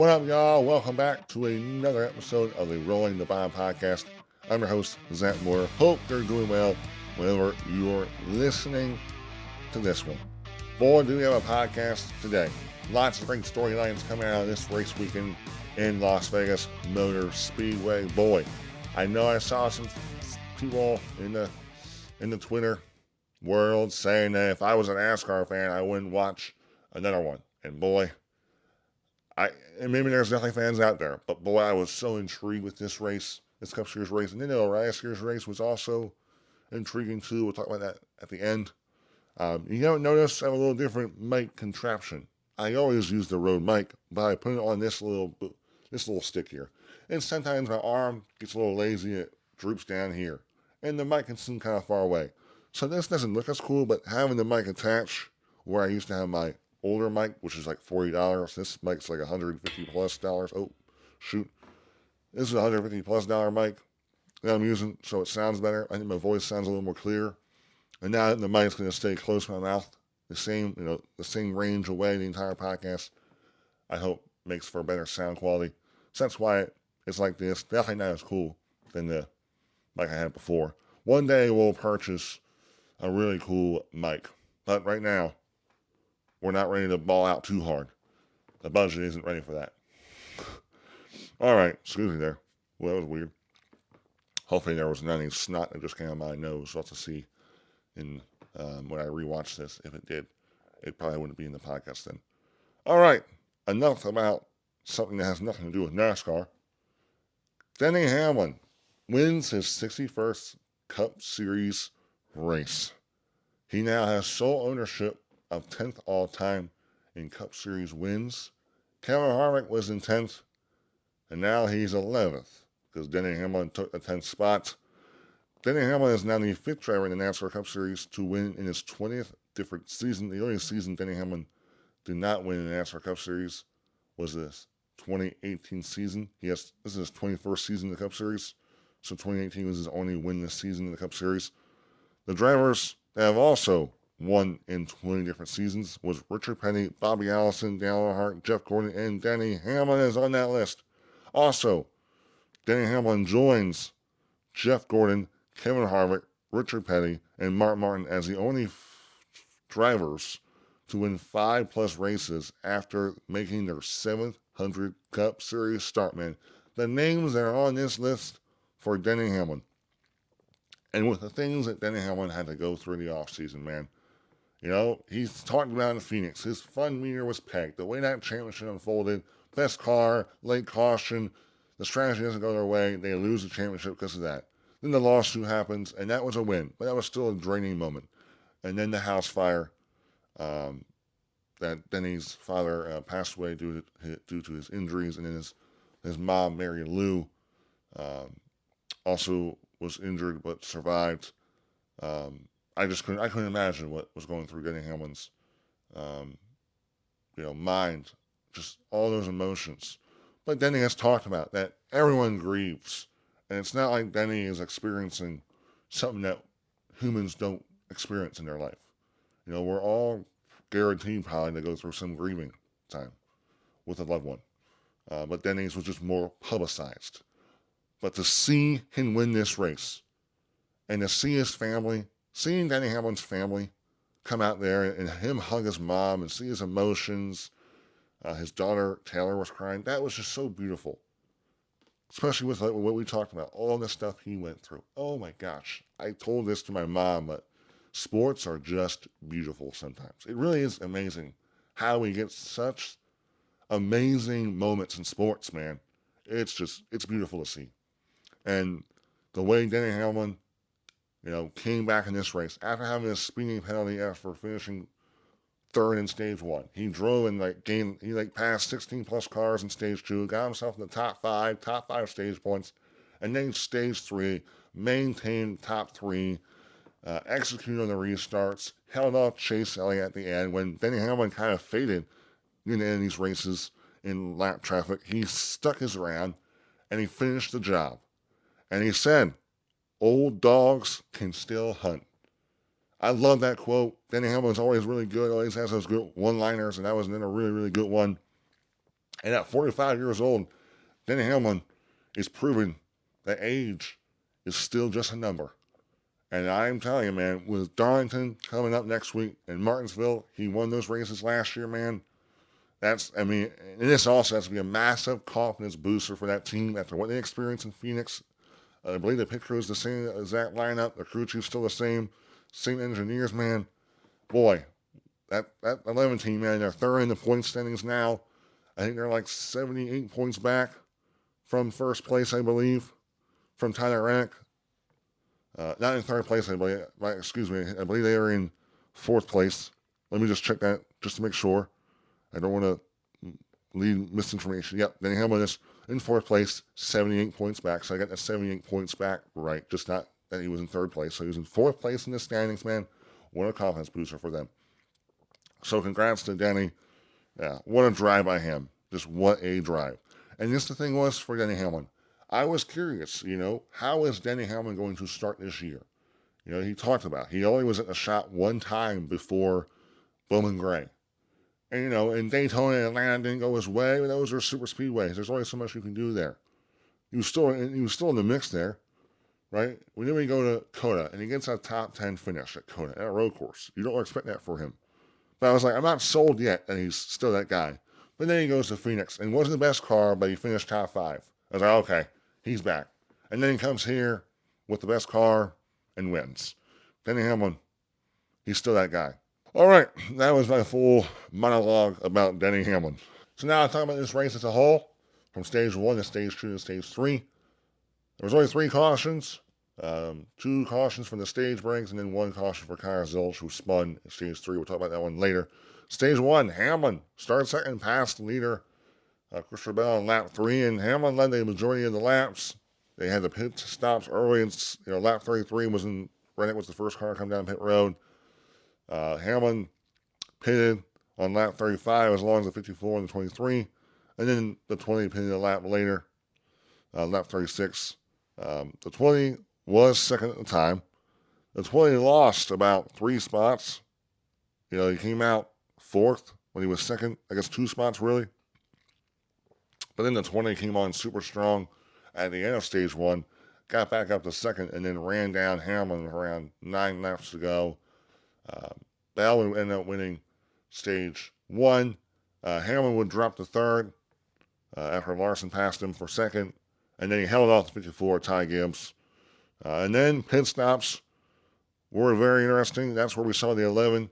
What up, y'all? Welcome back to another episode of the Rolling the Bomb Podcast. I'm your host, Zach Moore. Hope you're doing well whenever you're listening to this one. Boy, do we have a podcast today. Lots of great storylines coming out of this race weekend in Las Vegas Motor Speedway. Boy, I know I saw some people in the Twitter world saying that if I was an NASCAR fan, I wouldn't watch another one. And boy, and maybe there's definitely fans out there, but boy, I was so intrigued with this race, this Cup Series race. And then the last year's race was also intriguing too. We'll talk about that at the end. You haven't noticed I have a little different mic contraption. I always use the Rode mic, but I put it on this little stick here. And sometimes my arm gets a little lazy, it droops down here. And the mic can seem kind of far away. So this doesn't look as cool, but having the mic attached where I used to have my older mic, which is like $40. This mic's like $150 plus. Oh, shoot. This is a $150 plus mic that I'm using, so it sounds better. I think my voice sounds a little more clear. And now that the mic's going to stay close to my mouth, the same range away the entire podcast, I hope makes for better sound quality. So that's why it's like this. Definitely not as cool than the mic I had before. One day we'll purchase a really cool mic. But right now, we're not ready to ball out too hard. The budget isn't ready for that. All right, excuse me there. Well, that was weird. Hopefully there was none of snot that just came out of my nose. We'll have to see when I rewatch this. If it did, it probably wouldn't be in the podcast then. All right, enough about something that has nothing to do with NASCAR. Denny Hamlin wins his 61st Cup Series race. He now has sole ownership of 10th all-time in Cup Series wins. Kevin Harvick was in 10th, and now he's 11th because Denny Hamlin took the 10th spot. Denny Hamlin is now the 5th driver in the NASCAR Cup Series to win in his 20th different season. The only season Denny Hamlin did not win in the NASCAR Cup Series was this 2018 season. This is his 21st season in the Cup Series, so 2018 was his only win this season in the Cup Series. The drivers that have also won in 20 different seasons was Richard Petty, Bobby Allison, Dale Earnhardt, Jeff Gordon, and Denny Hamlin is on that list. Also, Denny Hamlin joins Jeff Gordon, Kevin Harvick, Richard Petty, and Mark Martin as the only drivers to win 5+ races after making their 700 Cup Series start, man. The names that are on this list for Denny Hamlin. And with the things that Denny Hamlin had to go through in the offseason, man. You know, he's talking about in Phoenix. His fun meter was pegged. The way that championship unfolded, best car, late caution, the strategy doesn't go their way. They lose the championship because of that. Then the lawsuit happens, and that was a win. But that was still a draining moment. And then the house fire, that Denny's father passed away due to his injuries. And then his mom, Mary Lou, also was injured but survived. I couldn't imagine what was going through Denny Hamlin's, mind, just all those emotions. But Denny has talked about that everyone grieves, and it's not like Denny is experiencing something that humans don't experience in their life. You know, we're all guaranteed probably to go through some grieving time with a loved one, but Denny's was just more publicized. But to see him win this race, and to see his family, seeing Denny Hamlin's family come out there and him hug his mom and see his emotions, his daughter Taylor was crying. That was just so beautiful. Especially with what we talked about, all the stuff he went through. Oh my gosh. I told this to my mom, but sports are just beautiful sometimes. It really is amazing how we get such amazing moments in sports, man. It's beautiful to see. And the way Denny Hamlin, came back in this race after having a speeding penalty after finishing third in stage one. He drove and he passed 16 plus cars in stage two, got himself in the top five stage points, and then stage three, maintained top three, executed on the restarts, held off Chase Elliott at the end when Denny Hamlin kind of faded in the end of these races in lap traffic. He stuck his ground and he finished the job. And he said, "Old dogs can still hunt." I love that quote. Denny Hamlin's always really good, always has those good one-liners, and that was another really, really good one. And at 45 years old, Denny Hamlin is proving that age is still just a number. And I'm telling you, man, with Darlington coming up next week in Martinsville, he won those races last year, man. And this also has to be a massive confidence booster for that team after what they experienced in Phoenix. I believe the pit crew is the same exact lineup. The crew chief's still the same engineers, man. Boy, that 11 team, man, they're third in the point standings now. I think they're like 78 points back from first place, I believe, from Tyler Reddick. Not in third place, I believe. Excuse me. I believe they are in fourth place. Let me just check that just to make sure. I don't want to lead misinformation. Yep, Denny Hamlin is in fourth place, 78 points back. So I got that 78 points back right. Just not that he was in third place. So he was in fourth place in the standings, man. What a confidence booster for them. So congrats to Denny. Yeah, what a drive by him. Just what a drive. And this the thing was for Denny Hamlin. I was curious, how is Denny Hamlin going to start this year? He talked about he only was at the shop one time before Bowman Gray. And, in Daytona and Atlanta didn't go his way, but those are super speedways. There's only so much you can do there. He was still in the mix there, right? When then we go to Coda, and he gets a top 10 finish at Coda, at a road course. You don't expect that for him. But I was like, I'm not sold yet that he's still that guy. But then he goes to Phoenix, and wasn't the best car, but he finished top 5. I was like, okay, he's back. And then he comes here with the best car and wins. Denny Hamlin, he's still that guy. All right, that was my full monologue about Denny Hamlin. So now I'll talk about this race as a whole, from stage 1 to stage 2 to stage 3. There was only 3 cautions. 2 cautions for the stage breaks, and then 1 caution for Kyle Zilch, who spun in stage 3. We'll talk about that one later. Stage 1, Hamlin started second past the leader, Christopher Bell, in lap 3, and Hamlin led the majority of the laps. They had the pit stops early, and lap 33 Reddick was the first car to come down pit road. Hamlin pitted on lap 35 as long as the 54 and the 23, and then the 20 pitted a lap later, lap 36. The 20 was second at the time. The 20 lost about 3 spots. He came out 4th when he was second, I guess 2 spots really. But then the 20 came on super strong at the end of stage 1, got back up to second, and then ran down Hamlin around 9 laps to go. Bell ended up winning stage 1. Hamlin would drop to 3rd after Larson passed him for 2nd, and then he held off the 54, Ty Gibbs. And then pit stops were very interesting. That's where we saw the 11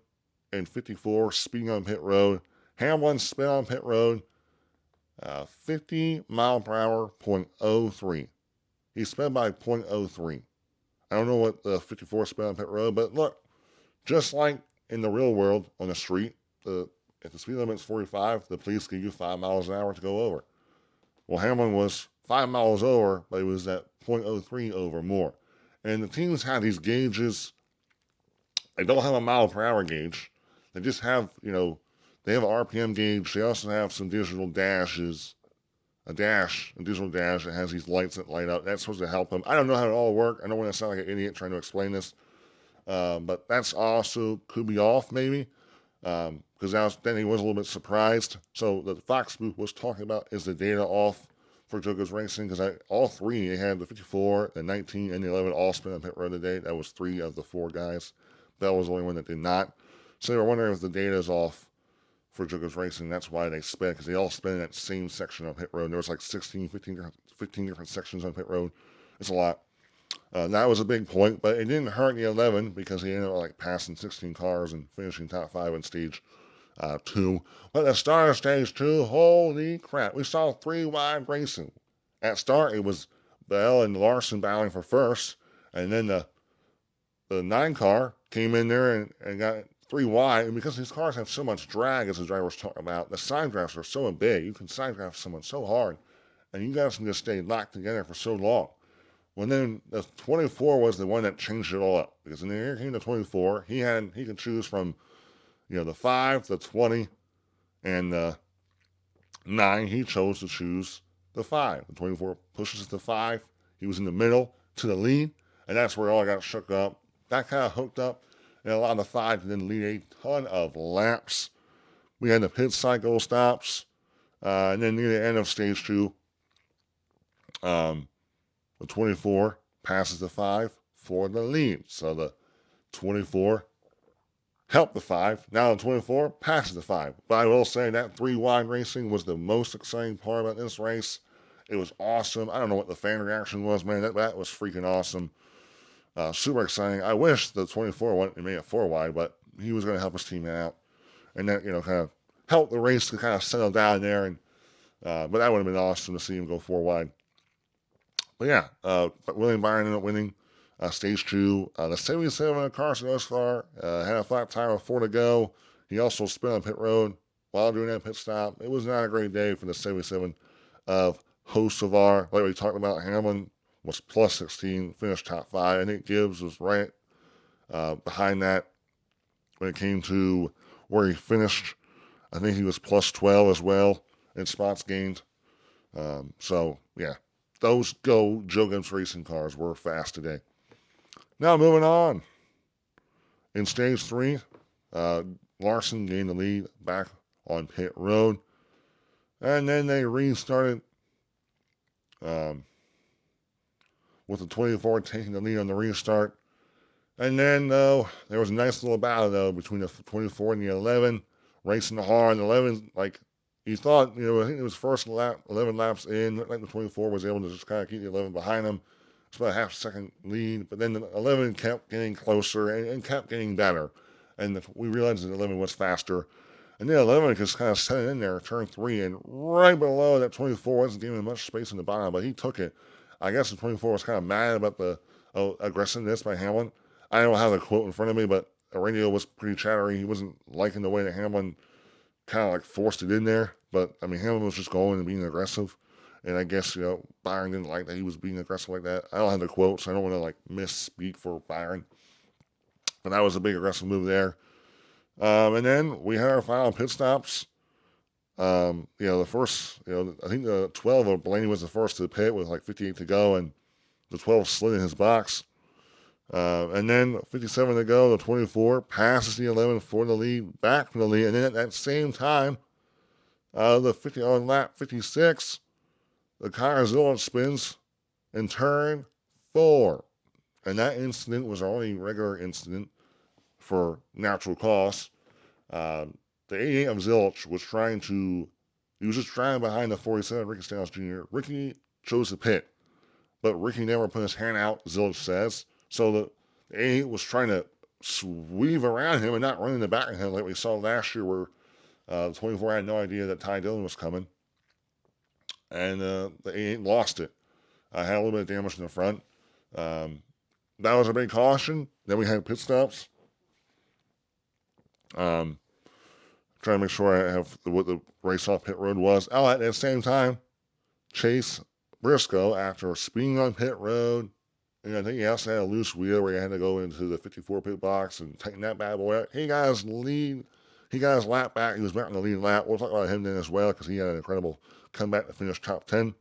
and 54 speeding on pit road. Hamlin spin on pit road, 50 mile per hour, 0.03. He sped by 0.03. I don't know what the 54 sped on pit road, but look, just like in the real world on the street, if the speed limit is 45, the police give you 5 miles an hour to go over. Well, Hamlin was 5 miles over, but he was at 0.03 over more. And the teams have these gauges. They don't have a mile per hour gauge. They just have, they have an RPM gauge. They also have some digital dashes, a digital dash that has these lights that light up. That's supposed to help them. I don't know how it all works. I don't want to sound like an idiot trying to explain this. But that's also could be off maybe. Because then he was a little bit surprised. So the Fox booth was talking about is the data off for Joker's Racing, because all 3, they had the 54, the 19, and the 11 all spin on pit road today. That was 3 of the 4 guys. Bell was the only one that did not. So they were wondering if the data is off for Joker's Racing. That's why they spin, because they all spin in that same section on pit road. There was like 15 different sections on pit road. It's a lot. That was a big point, but it didn't hurt the 11 because he ended up passing 16 cars and finishing top 5 in stage 2. But the start of stage 2, holy crap. We saw 3 wide racing. At start, it was Bell and Larson battling for first, and then the 9 car came in there and got 3 wide, and because these cars have so much drag, as the drivers talk about, the side drafts are so big. You can side draft someone so hard, and you guys can just stay locked together for so long. Well, then the 24 was the one that changed it all up, because when here came the 24, he could choose from, the 5, the 20, and the 9. He chose to choose the 5. The 24 pushes to 5. He was in the middle to the lead, and that's where all got shook up. That kind of hooked up, and allowed the 5 to then lead a ton of laps. We had the pit cycle stops. And then near the end of stage 2, the 24 passes the 5 for the lead. So the 24 helped the 5. Now the 24 passes the 5. But I will say that 3 wide racing was the most exciting part about this race. It was awesome. I don't know what the fan reaction was, man. That was freaking awesome. Super exciting. I wish the 24 went and made it 4 wide, but he was going to help his team out. And that, kind of helped the race to kind of settle down there. And but that would have been awesome to see him go 4 wide. But yeah, William Byron ended up winning stage 2. The 77 of Carson Oscar had a flat tire with 4 to go. He also spun on pit road while doing that pit stop. It was not a great day for the 77 of Hocevar. Like we talked about, Hamlin was plus 16, finished top 5. I think Gibbs was right behind that when it came to where he finished. I think he was plus 12 as well in spots gained. So, yeah, those Joe Gibbs racing cars were fast today. Now, moving on. In stage 3, Larson gained the lead back on pit road. And then they restarted with the 24 taking the lead on the restart. And then, though, there was a nice little battle, though, between the 24 and the 11, racing hard. The 11, like, he thought, I think it was first lap, 11 laps in, looked like the 24 was able to just kind of keep the 11 behind him. It's about a half-second lead, but then the 11 kept getting closer and kept getting better. And we realized that the 11 was faster. And then 11 just kind of set it in there, turn 3, and right below that 24 wasn't giving him much space in the bottom, but he took it. I guess the 24 was kind of mad about the aggressiveness by Hamlin. I don't have the quote in front of me, but the radio was pretty chattery. He wasn't liking the way that Hamlin kind of like forced it in there. But, I mean, Hamlin was just going and being aggressive. And I guess, Byron didn't like that he was being aggressive like that. I don't have the quote, so I don't want to, misspeak for Byron. But that was a big aggressive move there. And then we had our final pit stops. The first, I think the 12 of Blaney was the first to the pit with 58 to go, and the 12 slid in his box. And then 57 to go, the 24 passes the 11 for the lead, back from the lead. And then at that same time, on lap 56, the Kyle spins in turn 4. And that incident was our only regular incident for natural cause. The 88 of Zilch was just trying behind the 47, Ricky Stenhouse Jr. Ricky chose to pit, but Ricky never put his hand out, Zilch says. So the 88 was trying to weave around him and not run in the back of him like we saw last year where the 24 had no idea that Ty Dillon was coming. And the 88 lost it. Had a little bit of damage in the front. That was a big caution. Then we had pit stops. Trying to make sure I have what the race off pit road was. At the same time, Chase Briscoe, after speeding on pit road, and I think he also had a loose wheel where he had to go into the 54 pit box and tighten that bad boy up. He got his lap back. He was back in the lead lap. We'll talk about him then as well because he had an incredible comeback to finish top 10.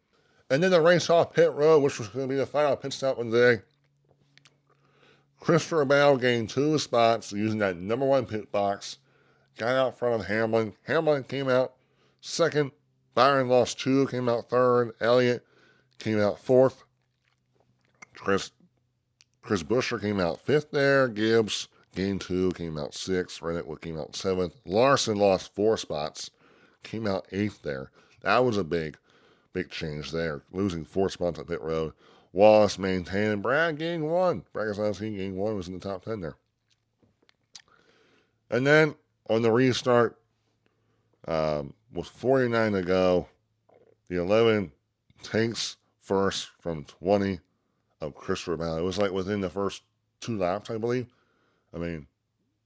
And then the race off pit road, which was going to be the final pit stop of the day. Christopher Bell gained 2 spots using that number 1 pit box. Got out front of Hamlin. Hamlin came out second. Byron lost 2, came out third. Elliott came out 4th. Chris Buescher came out 5th there. Gibbs gained 2, came out 6th. Reddick came out 7th. Larson lost 4 spots, came out 8th there. That was a big change there, losing 4 spots at pit road. Wallace maintained. Brad gained 1. Brad Keselowski gained 1, was in the top 10 there. And then on the restart, with 49 to go, the 11 takes first from 20 of Christopher Bell. It was within the first 2 laps, I believe. I mean,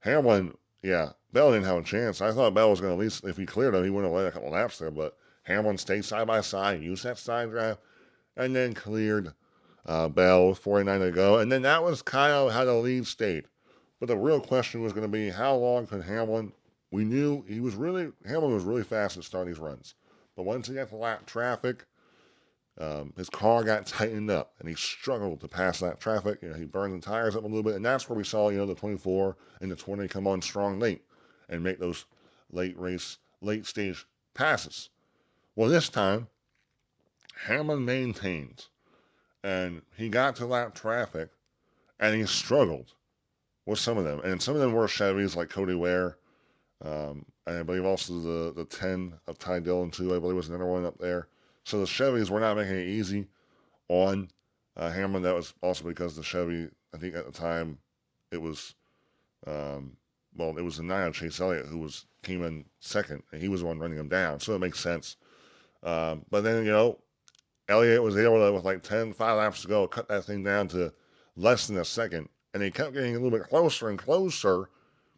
Hamlin, Bell didn't have a chance. I thought Bell was going to, at least, if he cleared him, he wouldn't have led a couple laps there, but Hamlin stayed side by side, used that side drive, and then cleared Bell with 49 to go. And then that was Kyle had a lead state. But the real question was going to be, how long could Hamlin? We knew Hamlin was really fast at starting these runs. But once he got to lap traffic, his car got tightened up, and he struggled to pass that traffic. He burned the tires up a little bit, and that's where we saw, the 24 and the 20 come on strong late and make those late stage passes. Well, this time, Hamlin maintained, and he got to lap traffic, and he struggled with some of them. And some of them were Chevys, like Cody Ware, and I believe also the 10 of Ty Dillon, too, I believe was another one up there. So the Chevys were not making it easy on Hamlin. That was also because the Chevy, I think at the time, it was, it was the 9 of Chase Elliott who came in second, and he was the one running him down. So it makes sense. But then, Elliott was able to, with like 5 laps to go, cut that thing down to less than a second. And he kept getting a little bit closer and closer.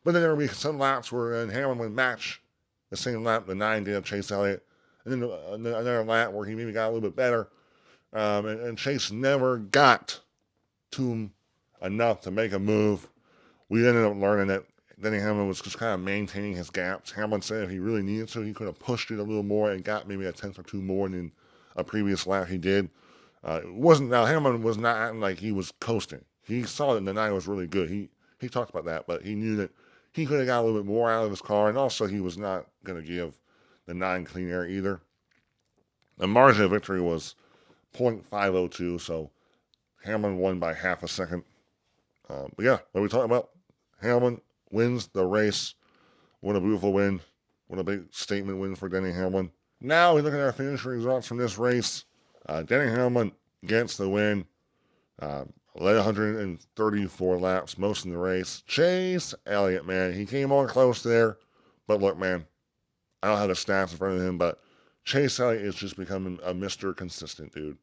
But then there would be some laps where Hamlin would match the same lap the 9 did of Chase Elliott. And then another lap where he maybe got a little bit better. And Chase never got to him enough to make a move. We ended up learning that Denny Hamlin was just kind of maintaining his gaps. Hamlin said if he really needed to, he could have pushed it a little more and got maybe a tenth or two more than a previous lap he did. Hamlin was not acting like he was coasting. He saw that the 9 was really good. He talked about that, but he knew that he could have got a little bit more out of his car, and also he was not going to give the 9 clean air either. The margin of victory was .502, so Hamlin won by half a second. But yeah, what are we talking about? Hamlin wins the race. What a beautiful win. What a big statement win for Denny Hamlin. Now we look at our finish results from this race. Denny Hamlin gets the win. Led 134 laps, most in the race. Chase Elliott, man, he came on close there. But look, man, I don't have the stats in front of him, but Chase Elliott is just becoming a Mr. Consistent, dude.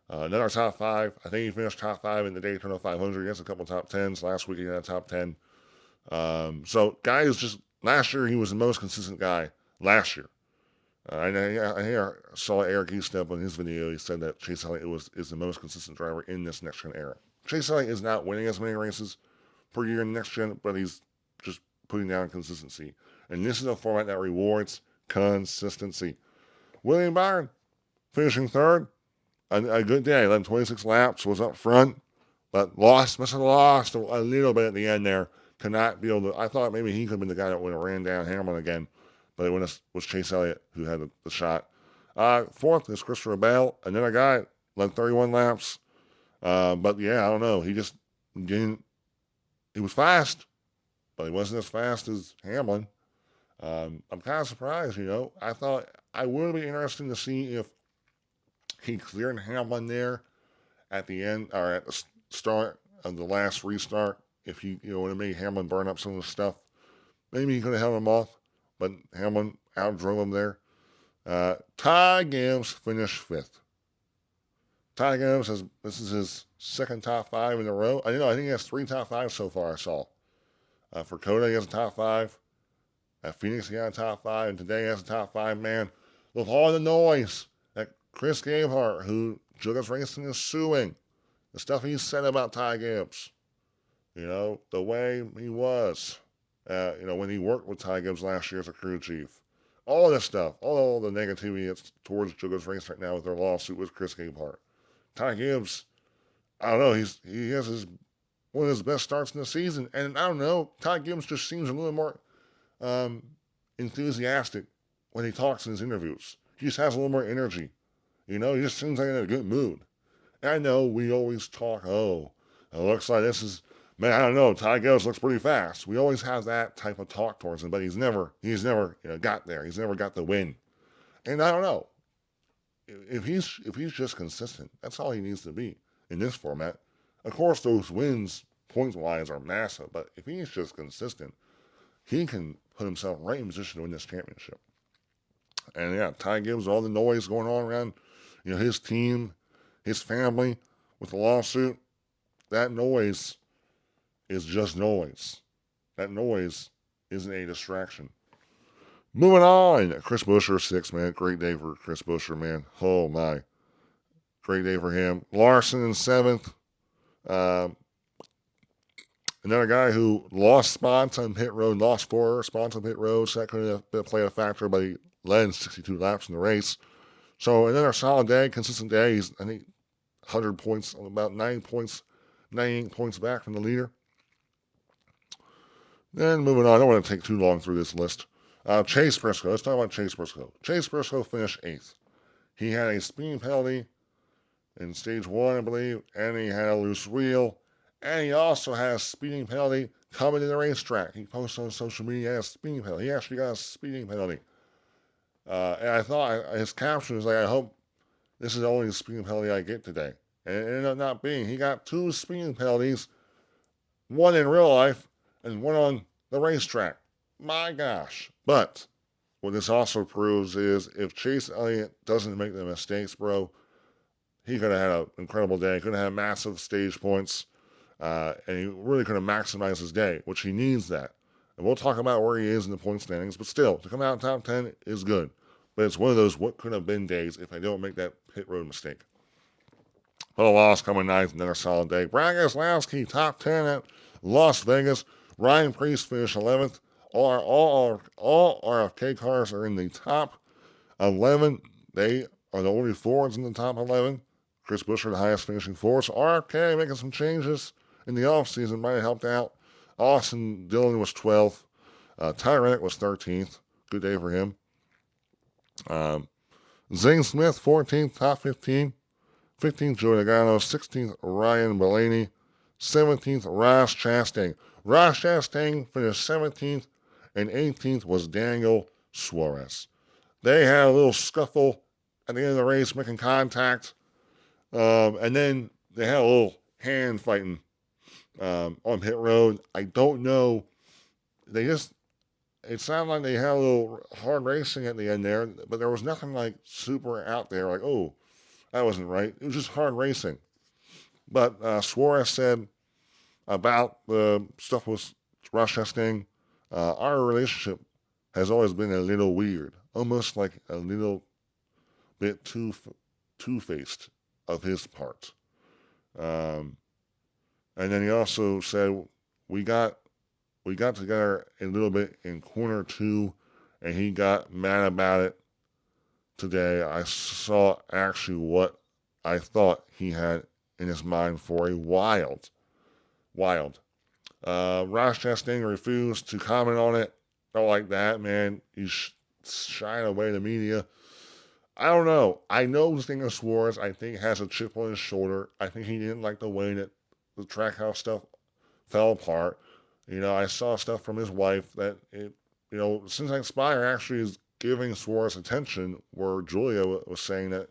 Another top 5. I think he finished top 5 in the Daytona 500. He has a couple top 10s. Last week he had a top 10. So, guy is just, last year he was the most consistent guy last year. I saw Eric Eastep on his video. He said that Chase Elliott is the most consistent driver in this next-gen era. Chase Elliott is not winning as many races per year in next-gen, but he's just putting down consistency. And this is a format that rewards consistency. William Byron, finishing third. A good day. Led 26 laps, was up front, but must have lost a little bit at the end there to not be able to. I thought maybe he could have been the guy that would have ran down Hamlin again, but it was Chase Elliott who had the shot. Fourth is Christopher Bell, another guy, led 31 laps. But yeah, I don't know. He just didn't. He was fast, but he wasn't as fast as Hamlin. I'm kind of surprised, I thought I would be interested to see if he cleared Hamlin there at the end or at the start of the last restart. If he, would have made Hamlin burn up some of the stuff, maybe he could have held him off, but Hamlin outdrove him there. Ty Gibbs finished 5th. Ty Gibbs this is his second top 5 in a row. I think he has 3 top 5s so far. I saw. For Coda, he has a top 5. At Phoenix, he got a top 5, and today he has a top 5. Man, with all the noise that Chris Gabehart, who Jugas Racing is suing, the stuff he said about Ty Gibbs, the way he was, when he worked with Ty Gibbs last year as a crew chief, all this stuff, all the negativity that's towards Jugas Racing right now with their lawsuit with Chris Gabehart. Ty Gibbs, I don't know, he has one of his best starts in the season, and I don't know, Ty Gibbs just seems a little more enthusiastic when he talks in his interviews. He just has a little more energy. He just seems like in a good mood. And I know we always talk, it looks like this is, man, I don't know, Ty Gibbs looks pretty fast. We always have that type of talk towards him, but he's never got there. He's never got the win. And I don't know. If he's just consistent, that's all he needs to be in this format. Of course, those wins, points-wise, are massive, but if he's just consistent, he can put himself right in position to win this championship. And yeah, Ty Gibbs, all the noise going on around, his team, his family with the lawsuit, that noise is just noise. That noise isn't a distraction. Moving on, Chris Buescher, 6th, man. Great day for Chris Buescher, man. Oh, my. Great day for him. Larson in 7th. Another guy who lost spots on pit road, lost 4 spots on pit road, so that could have played a factor, but he led 62 laps in the race. So another solid day, consistent day. He's, I think, 100 points, about 98 points back from the leader. Then moving on, I don't want to take too long through this list. Chase Briscoe. Let's talk about Chase Briscoe. Chase Briscoe finished 8th. He had a speeding penalty in stage 1, I believe, and he had a loose wheel, and he also had a speeding penalty coming to the racetrack. He posted on social media he had a speeding penalty. He actually got a speeding penalty. And I thought his caption was like, I hope this is the only speeding penalty I get today. And it ended up not being. He got 2 speeding penalties, one in real life and one on the racetrack. My gosh. But what this also proves is if Chase Elliott doesn't make the mistakes, bro, he could have had an incredible day. He could have had massive stage points, and he really could have maximized his day, which he needs that. And we'll talk about where he is in the point standings, but still, to come out in top 10 is good. But it's one of those what could have been days if I don't make that pit road mistake. But a loss coming ninth, another solid day. Brad Keselowski, top 10 at Las Vegas. Ryan Preece finished 11th. All RFK cars are in the top 11. They are the only Fords in the top 11. Chris Buescher, the highest finishing Ford. So RFK making some changes in the offseason might have helped out. Austin Dillon was 12th. Ty Reddick was 13th. Good day for him. Zane Smith, 14th, top 15. 15th, Joey Logano. 16th, Ryan Blaney. 17th, Ross Chastain. Ross Chastain finished 17th, and 18th was Daniel Suarez. They had a little scuffle at the end of the race, making contact. And then they had a little hand fighting on pit road. I don't know. It sounded like they had a little hard racing at the end there, but there was nothing like super out there, like, oh, that wasn't right. It was just hard racing. But Suarez said about the stuff with Ross Chastain, our relationship has always been a little weird, almost like a little bit two-faced of his part. And then he also said we got together a little bit in corner 2, and he got mad about it today. I saw actually what I thought he had in his mind for a wild. Ross Chastain refused to comment on it. Don't like that, man. He's shying away the media. I don't know. I know the thing of Suarez, I think, has a chip on his shoulder. I think he didn't like the way that the trackhouse stuff fell apart. I saw stuff from his wife that, since Inspire actually is giving Suarez attention, where Julia was saying that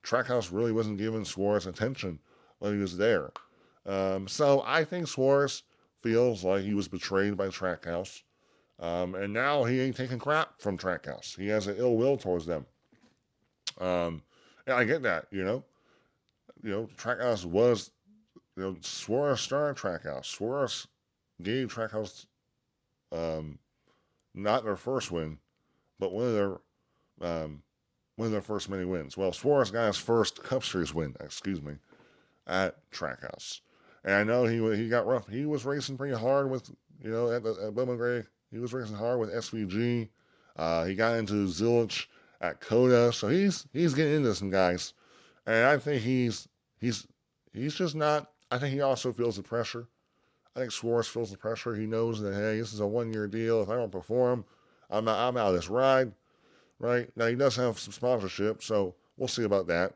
trackhouse really wasn't giving Suarez attention when he was there. So I think Suarez feels like he was betrayed by trackhouse. And now he ain't taking crap from trackhouse. He has an ill will towards them. And I get that, Trackhouse was, Suarez started Trackhouse. Suarez gave Trackhouse, not their first win, but one of their first many wins. Well, Suarez got his first Cup Series win, at Trackhouse. And I know he got rough. He was racing pretty hard with, at Bowman Gray. He was racing hard with SVG. He got into Zilich at Coda, so he's getting into some guys, and I think he's just not. I think he also feels the pressure. I think Suarez feels the pressure. He knows that, hey, this is a 1-year deal. If I don't perform, I'm out of this ride. Right now, he does have some sponsorship, so we'll see about that.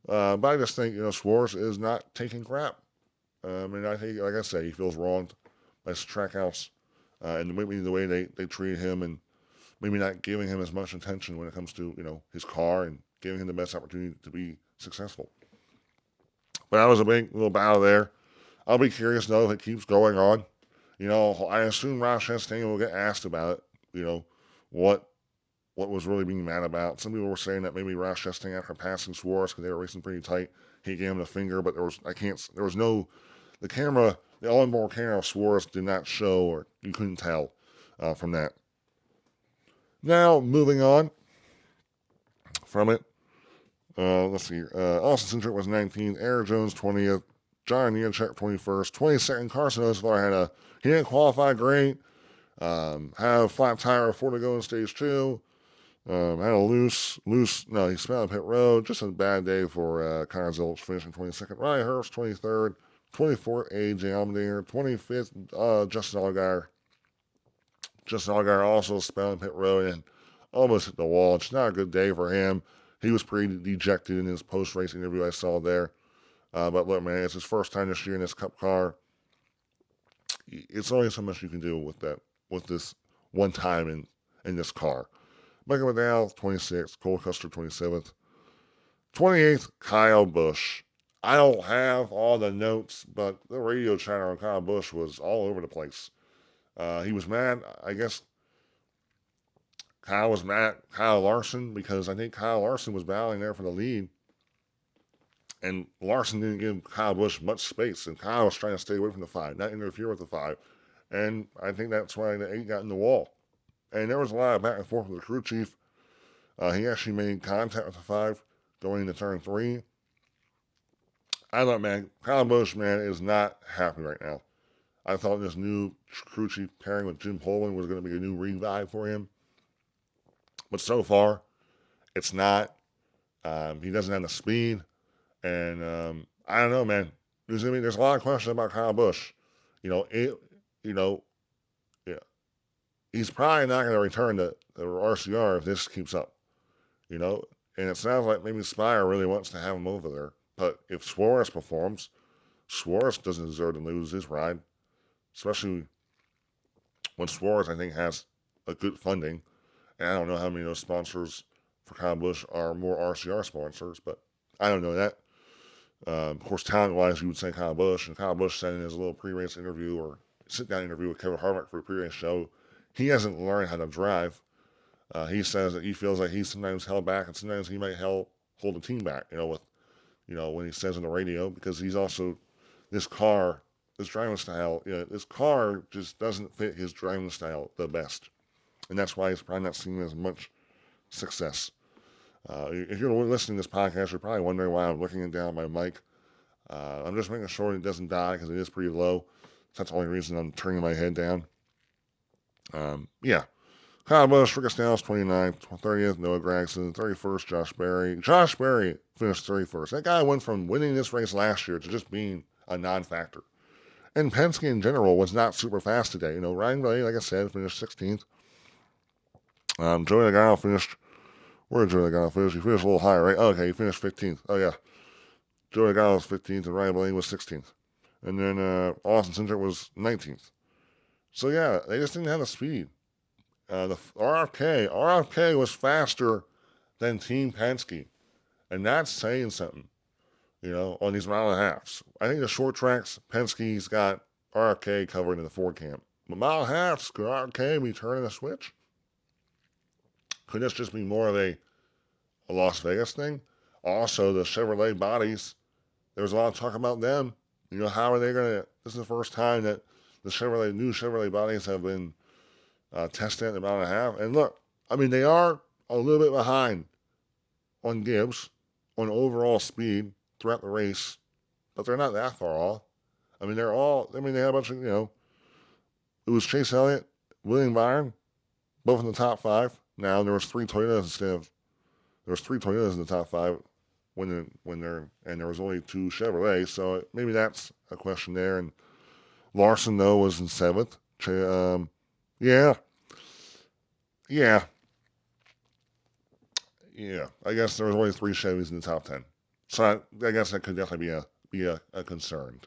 But I just think Suarez is not taking crap, and I think, like I say, he feels wronged by Trackhouse, and maybe the way they treated him and maybe not giving him as much attention when it comes to, his car and giving him the best opportunity to be successful. But that was a big little battle there. I'll be curious, though, if it keeps going on. I assume Ross Chastain will get asked about it, what was really being mad about. Some people were saying that maybe Ross Chastain, after passing Suarez, because they were racing pretty tight, he gave him the finger, but the onboard camera of Suarez did not show, or you couldn't tell from that. Now, moving on from it, let's see. Austin Cindric was 19th, Aaron Jones 20th, John Nemechek 21st, 22nd. Carson Osvar he didn't qualify great. Had a flat tire before to go in stage 2. Had a he spun on pit road. Just a bad day for Connor Zilich, finishing 22nd. Ryan Hurst 23rd, 24th, AJ Allmendinger, 25th, Justin Allgaier, Justin Allgaier also spun on pit road and almost hit the wall. It's not a good day for him. He was pretty dejected in his post-race interview I saw there. But look, man, it's his first time this year in this Cup car. It's only so much you can do with this one time in this car. Michael McDowell, 26th. Cole Custer, 27th. 28th, Kyle Busch. I don't have all the notes, but the radio chatter on Kyle Busch was all over the place. He was mad. I guess Kyle was mad at Kyle Larson because I think Kyle Larson was battling there for the lead. And Larson didn't give Kyle Busch much space. And Kyle was trying to stay away from the 5, not interfere with the 5. And I think that's why the 8 got in the wall. And there was a lot of back and forth with the crew chief. He actually made contact with the 5 going into turn 3. I thought, man, Kyle Busch, man, is not happy right now. I thought this new crew chief pairing with Jim Poland was going to be a new revive for him. But so far, it's not. He doesn't have the speed. And I don't know, man. There's a lot of questions about Kyle Busch. Yeah, he's probably not going to return to the RCR if this keeps up. And it sounds like maybe Spire really wants to have him over there. But if Suarez performs, Suarez doesn't deserve to lose his ride, especially when Suarez, I think, has a good funding. And I don't know how many of those sponsors for Kyle Busch are more RCR sponsors, but I don't know that. Of course, talent-wise, you would say Kyle Busch, and Kyle Busch said in his little pre-race interview or sit-down interview with Kevin Harvick for a pre-race show, he hasn't learned how to drive. He says that he feels like he's sometimes held back, and sometimes he might hold the team back, when he says on the radio, because he's also, this driving style, this car just doesn't fit his driving style the best. And that's why he's probably not seeing as much success. If you're listening to this podcast, you're probably wondering why I'm looking down my mic. I'm just making sure it doesn't die because it is pretty low. So that's the only reason I'm turning my head down. Kyle Busch, Rick Stenhouse, 29th, 30th, Noah Gragson, 31st, Josh Berry. Josh Berry finished 31st. That guy went from winning this race last year to just being a non-factor. And Penske in general was not super fast today. Ryan Blaney, like I said, finished 16th. Joey Logano finished, where did Joey Logano finish? He finished a little higher, right? Oh, okay, he finished 15th. Oh, yeah. Joey Logano was 15th and Ryan Blaney was 16th. And then Austin Cindric was 19th. So, yeah, they just didn't have the speed. The RFK was faster than Team Penske. And that's saying something, on these mile and a halves. I think the short tracks, Penske's got RFK covered in the Ford camp. But mile and a halves, could RFK be turning a switch? Could this just be more of a Las Vegas thing? Also, the Chevrolet bodies, there's a lot of talk about them. How are they going to, this is the first time that the new Chevrolet bodies have been tested at the mile and a half. And look, they are a little bit behind on Gibbs, on overall speed throughout the race, but they're not that far off. They had a bunch of, it was Chase Elliott, William Byron, both in the top 5. Now, there was 3 Toyotas in the top 5 and there was only 2 Chevrolet, so maybe that's a question there. And Larson, though, was in 7th. Yeah. I guess there was only 3 Chevys in the top 10. So I guess that could definitely be a concern.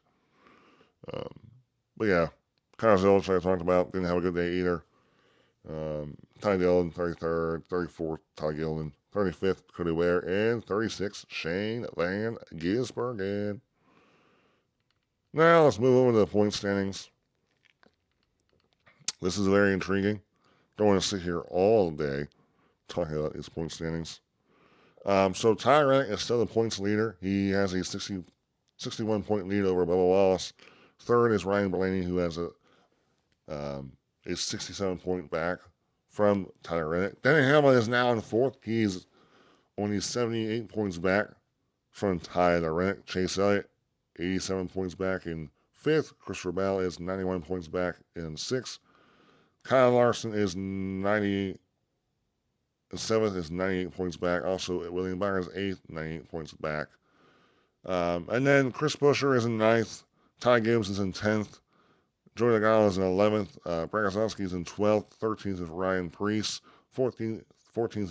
But yeah, Kyle Zilch, I talked about, didn't have a good day either. Ty Dillon, 33rd, 34th, Ty Gilman, 35th, Cody Ware, and 36th, Shane Van Gisbergen. Now let's move over to the point standings. This is very intriguing. Don't want to sit here all day talking about these point standings. So Ty Reddick is still the points leader. He has a 61-point lead over Bubba Wallace. Third is Ryan Blaney, who has is 67-point back from Ty Reddick. Denny Hamlin is now in 4th. He's only 78 points back from Ty Reddick. Chase Elliott, 87 points back in 5th. Christopher Bell is 91 points back in 6th. Kyle Larson is 7th, is 98 points back. Also, William Byron is 8th, 98 points back. And then Chris Buescher is in 9th. Ty Gibbs is in 10th. Joey Logano is in 11th. Bragazowski is in 12th. 13th is Ryan Preece. 14th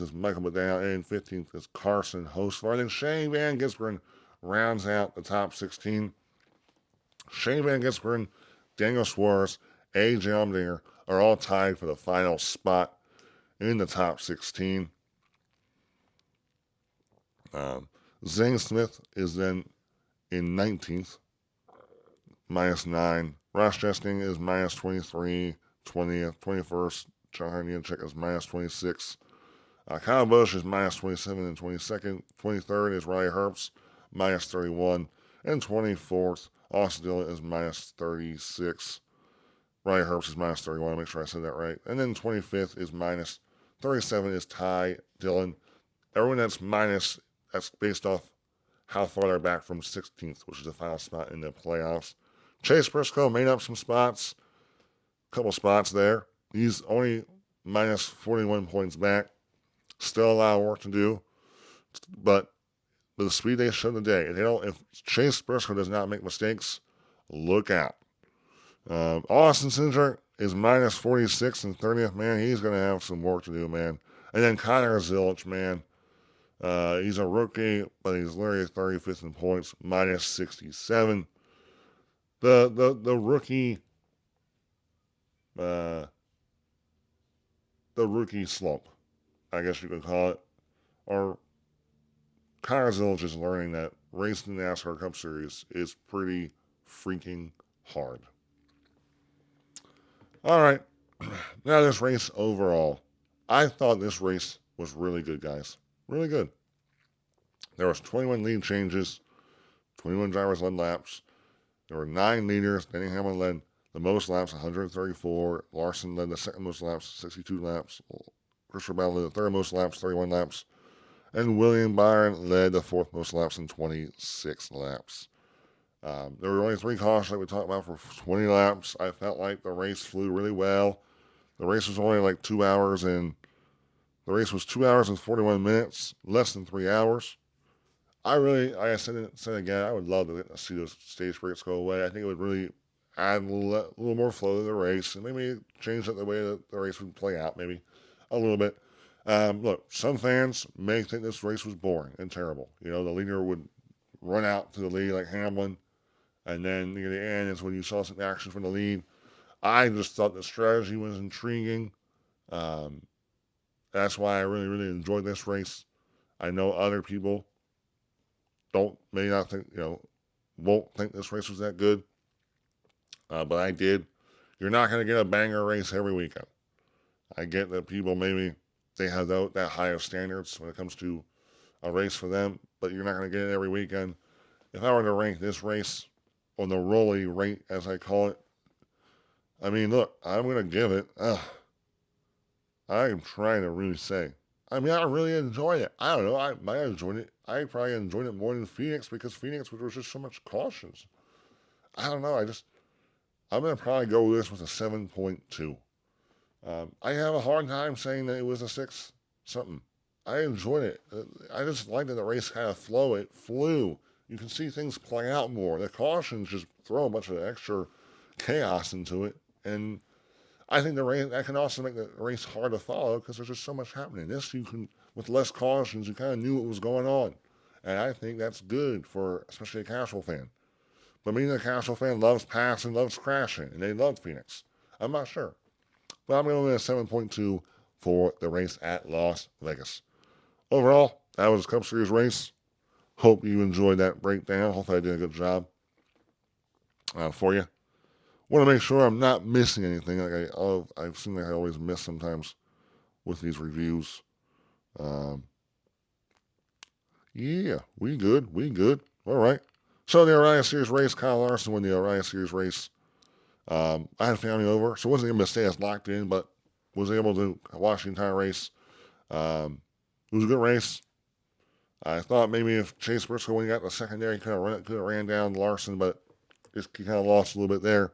is Michael Medana. And 15th is Carson Hocevar. And then Shane Van Gisbergen rounds out the top 16. Shane Van Gisbergen, Daniel Suarez, AJ Allmendinger are all tied for the final spot in the top 16. Zane Smith is then in 19th, minus 9. Ross Chastain is minus 23, 20th, 21st. John Nemechek is minus 26. Kyle Busch is minus 27 and 22nd. 23rd is Riley Herbst, minus 31. And 24th, Austin Dillon is minus 36. Riley Herbst is minus 31. I'll make sure I said that right. And then 25th is minus 37 is Ty Dillon. Everyone that's minus, that's based off how far they're back from 16th, which is the final spot in the playoffs. Chase Briscoe made up some spots, a couple spots there. He's only minus 41 points back. Still a lot of work to do, but the speed they showed today, if Chase Briscoe does not make mistakes, look out. Austin Cindric is minus 46 and 30th. Man, he's going to have some work to do, man. And then Connor Zilic, man. He's a rookie, but he's literally 35th in points, minus 67. The rookie slump, I guess you could call it. Or Connor Zilic is learning that racing the NASCAR Cup Series is pretty freaking hard. All right, now this race overall. I thought this race was really good, guys. Really good. There was 21 lead changes, 21 drivers led laps. There were 9 leaders. Denny Hamlin led the most laps, 134. Larson led the second most laps, 62 laps. Christopher Bell led the third most laps, 31 laps. And William Byron led the fourth most laps in 26 laps. There were only 3 cautions like we talked about for 20 laps. I felt like the race flew really well. The race was only like 2 hours and the race was 2 hours and 41 minutes, less than 3 hours. I really, like I said again, I would love to see those stage breaks go away. I think it would really add a little more flow to the race and maybe change up the way that the race would play out, maybe a little bit. Look, some fans may think this race was boring and terrible. You know, the leader would run out to the lead like Hamlin, and then near the end is when you saw some action from the lead. I just thought the strategy was intriguing. That's why I really, really enjoyed this race. I know other people may not think, won't think this race was that good. But I did. You're not going to get a banger race every weekend. I get that people maybe they have that high of standards when it comes to a race for them, but you're not going to get it every weekend. If I were to rank this race on the Rollie Rate, as I call it, I mean, look, I'm going to give it, I am trying to really say. I mean, I really enjoyed it. I don't know. I might have enjoyed it. I probably enjoyed it more than Phoenix because Phoenix, there was just so much cautions. I don't know. I'm going to probably go with this with a 7.2. I have a hard time saying that it was a 6 something. I enjoyed it. I just liked that the race kind of flow. It flew. You can see things play out more. The cautions just throw a bunch of extra chaos into it. And I think that can also make the race hard to follow because there's just so much happening. This, you can, with less cautions, you kind of knew what was going on. And I think that's good for especially a casual fan. But me, the casual fan, loves passing, loves crashing, and they love Phoenix. I'm not sure. But I'm going to give it a 7.2 for the race at Las Vegas. Overall, that was a Cup Series race. Hope you enjoyed that breakdown. Hopefully I did a good job for you. Want to make sure I'm not missing anything. I've seen like I always miss sometimes with these reviews. Yeah, we good. All right. So the Orion Series race, Kyle Larson won the Orion Series race. I had family over, so wasn't able to stay as locked in, but was able to watch the entire race. It was a good race. I thought maybe if Chase Briscoe, when he got the secondary, could have ran down Larson, but he kind of lost a little bit there.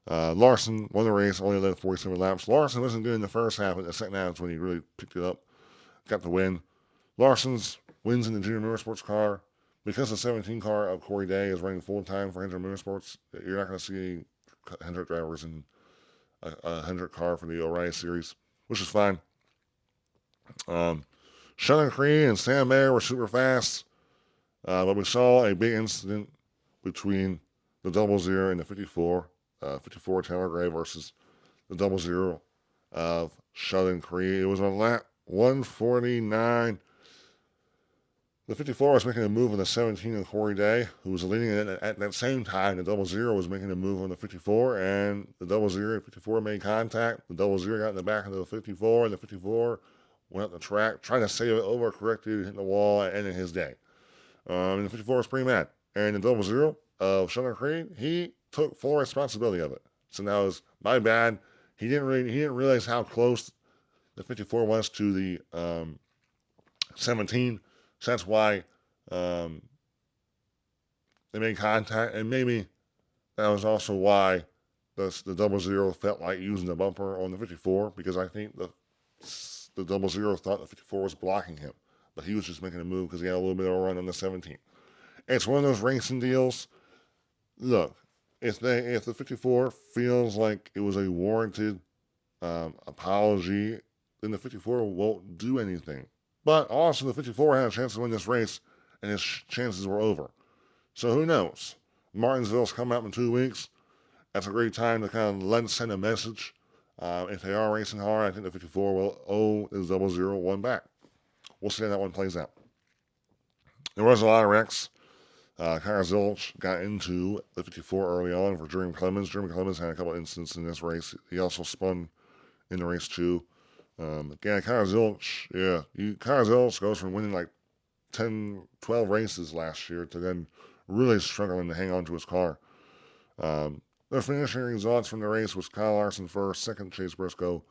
Larson won the race, only led 47 laps. Larson wasn't good in the first half, but the second half is when he really picked it up, got the win. Larson's wins in the Junior Motorsports car. Because the 17 car of Corey Day is running full time for Hendrick Motorsports, you're not going to see Hendrick drivers in a Hendrick car for the O'Reilly Series, which is fine. Sheldon Creed and Sam Mayer were super fast, but we saw a big incident between the 00 and the 54. 54 Taylor Gray versus the 00 of Sheldon Creed. It was on lap 149. The 54 was making a move on the 17 of Corey Day, who was leading it at that same time. The 00 was making a move on the 54, and the 00 and 54 made contact. The 00 got in the back of the 54, and the 54 went up the track, trying to save it, overcorrected, hit the wall, and ended his day. And the 54 was pretty mad. And the 00 of Sheldon Creed, he took full responsibility of it. So that was my bad. He didn't realize how close the 54 was to the 17. So that's why they made contact, and maybe that was also why the 00 felt like using the bumper on the 54, because I think the 00 thought the 54 was blocking him, but he was just making a move because he had a little bit of a run on the 17. It's one of those racing deals. Look, if the 54 feels like it was a warranted apology, then the 54 won't do anything. But also, the 54 had a chance to win this race, and his chances were over. So who knows? Martinsville's coming up in 2 weeks. That's a great time to kind of send a message. If they are racing hard, I think the 54 will owe the 00 one back. We'll see how that one plays out. There was a lot of wrecks. Kyle Zilch got into the 54 early on for Jeremy Clemens. Jeremy Clemens had a couple incidents in this race. He also spun in the race too. Again, Kyle Zilch goes from winning like 10, 12 races last year to then really struggling to hang on to his car. The finishing results from the race was Kyle Larson first, second Chase Briscoe,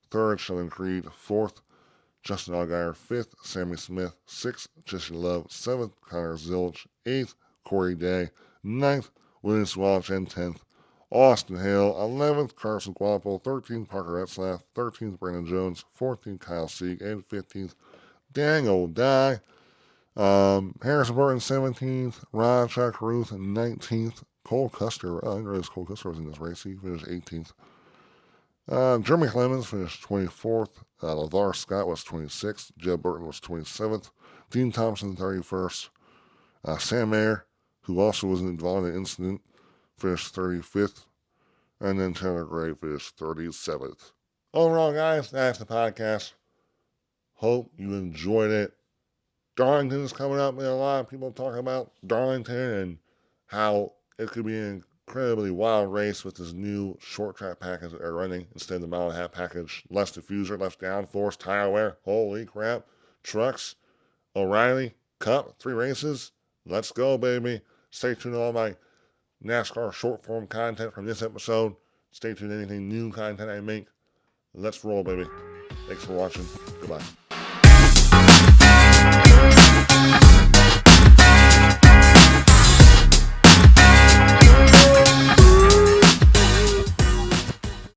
third Sheldon Creed, fourth Justin Allgaier, fifth Sammy Smith, sixth Jesse Love, seventh Connor Zilch, eighth Corey Day, ninth William Swalch, and 10th Austin Hale, 11th Carson Guapo, 13th Parker Etzlaff, 13th Brandon Jones, 14th Kyle Sieg, and 15th Daniel Dye. Harrison Burton 17th, Rod Chuck Ruth 19th, Cole Custer. I didn't realize Cole Custer was in this race. He finished 18th. Jeremy Clemens finished 24th. LeVar Scott was 26th. Jeb Burton was 27th. Dean Thompson 31st. Sam Mayer, who also was involved in the incident, finished 35th. And then Taylor Gray finished 37th. Overall, guys, that's the podcast. Hope you enjoyed it. Darlington is coming up. A lot of people talking about Darlington and how it could be an incredibly wild race with this new short track package that they're running instead of the mile and a half package. Less diffuser, less downforce, tire wear. Holy crap. Trucks, O'Reilly, Cup, 3 races. Let's go, baby. Stay tuned to all my NASCAR short form content from this episode. Stay tuned to anything new content I make. Let's roll, baby. Thanks for watching. Goodbye.